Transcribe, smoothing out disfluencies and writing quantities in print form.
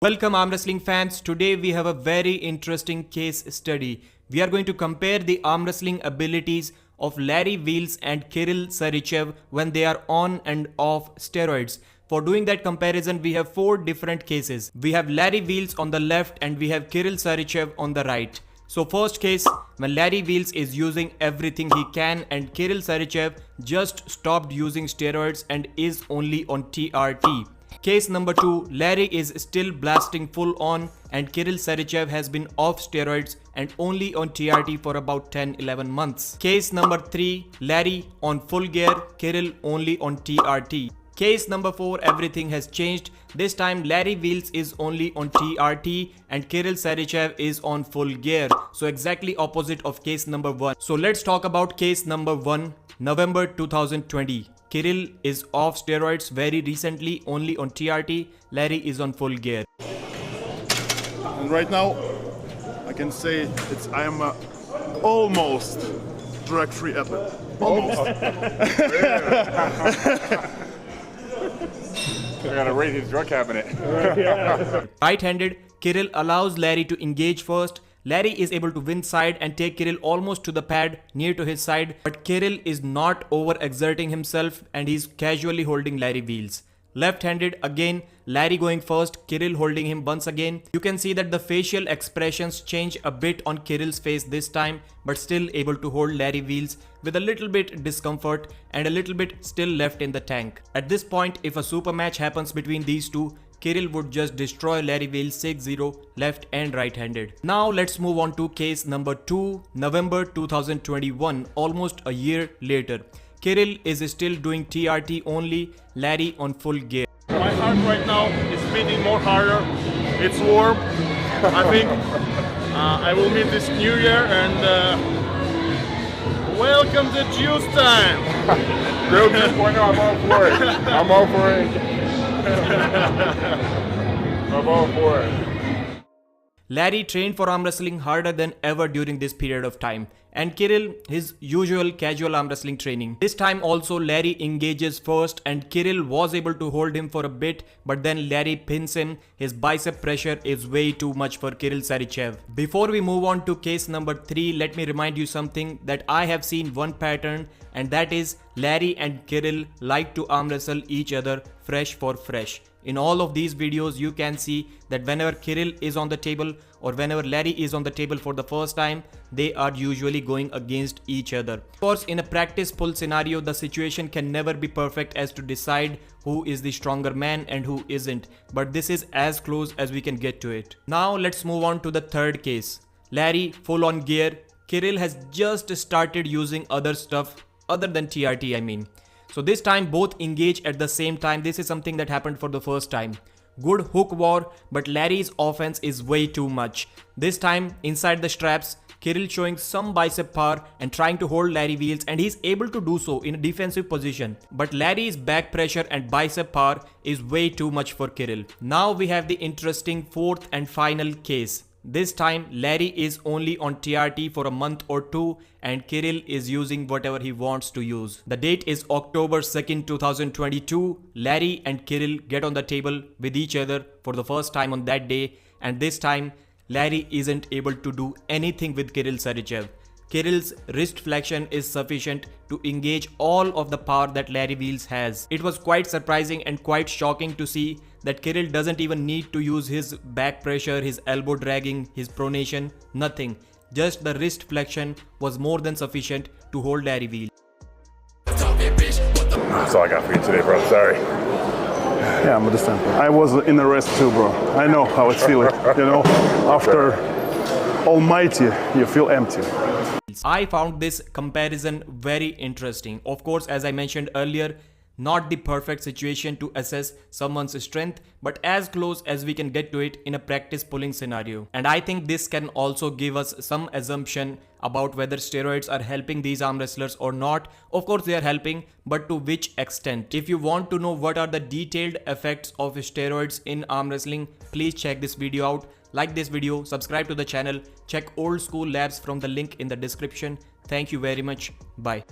Welcome arm wrestling fans. Today we have a very interesting case study. We are going to compare the arm wrestling abilities of Larry Wheels and Kirill Sarychev when they are on and off steroids. For doing that comparison, we have 4 different cases. We have Larry Wheels on the left and we have Kirill Sarychev on the right. So first case, when Larry Wheels is using everything he can and Kirill Sarychev just stopped using steroids and is only on TRT. Case number 2, Larry is still blasting full on and Kirill Sarychev has been off steroids and only on TRT for about 10-11 months. Case number 3, Larry on full gear, Kirill only on TRT. Case number 4, everything has changed. This time Larry Wheels is only on TRT and Kirill Sarychev is on full gear. So exactly opposite of case number 1. So let's talk about case number 1, November 2020. Kirill is off steroids very recently, only on TRT. Larry is on full gear. And right now, I can say I am almost drug-free athlete. Almost. I gotta raid his drug cabinet. Right-handed, Kirill allows Larry to engage first. Larry is able to win side and take Kirill almost to the pad near to his side, but Kirill is not over-exerting himself and he's casually holding Larry Wheels. Left-handed, again, Larry going first, Kirill holding him once again. You can see that the facial expressions change a bit on Kirill's face this time, but still able to hold Larry Wheels with a little bit discomfort and a little bit still left in the tank. At this point, if a super match happens between these two, Kirill would just destroy Larry Wheels 6-0 left and right-handed. Now let's move on to case number 2, November 2021, almost a year later. Kirill is still doing TRT only, Larry on full gear. My heart right now is beating more harder. It's warm. I think I will meet this new year and welcome to juice time. Real 2.0, I'm all for it. I'm all for it. I'm all for it. Larry trained for arm wrestling harder than ever during this period of time, and Kirill his usual casual arm wrestling training. This time also Larry engages first and Kirill was able to hold him for a bit, but then Larry pins him. His bicep pressure is way too much for Kirill Sarychev. Before we move on to case number 3, let me remind you something that I have seen one pattern, and that is Larry and Kirill like to arm wrestle each other fresh for fresh. In all of these videos, you can see that whenever Kirill is on the table or whenever Larry is on the table for the first time, they are usually going against each other. Of course, in a practice pull scenario, the situation can never be perfect as to decide who is the stronger man and who isn't. But this is as close as we can get to it. Now let's move on to the third case. Larry full on gear. Kirill has just started using other stuff other than TRT, I mean. So this time both engage at the same time. This is something that happened for the first time. Good hook war, but Larry's offense is way too much. This time inside the straps, Kirill showing some bicep power and trying to hold Larry Wheels, and he's able to do so in a defensive position. But Larry's back pressure and bicep power is way too much for Kirill. Now we have the interesting 4th and final case. This time Larry is only on TRT for a month or 2 and Kirill is using whatever he wants to use. The date is October 2nd, 2022. Larry and Kirill get on the table with each other for the first time on that day, and this time Larry isn't able to do anything with Kirill Sarychev. Kirill's wrist flexion is sufficient to engage all of the power that Larry Wheels has. It was quite surprising and quite shocking to see that Kirill doesn't even need to use his back pressure, his elbow dragging, his pronation, nothing. Just the wrist flexion was more than sufficient to hold Larry Wheels. That's all I got for you today, bro. Sorry. Yeah, I'm understand. I was in a rest too, bro. I know how it's feeling. You know, after Almighty, you feel empty. I found this comparison very interesting. Of course, as I mentioned earlier, not the perfect situation to assess someone's strength, but as close as we can get to it in a practice pulling scenario. And I think this can also give us some assumption about whether steroids are helping these arm wrestlers or not. Of course they are helping, but to which extent? If you want to know what are the detailed effects of steroids in arm wrestling, please check this video out. Like this video, subscribe to the channel, check old school labs from the link in the description. Thank you very much. Bye.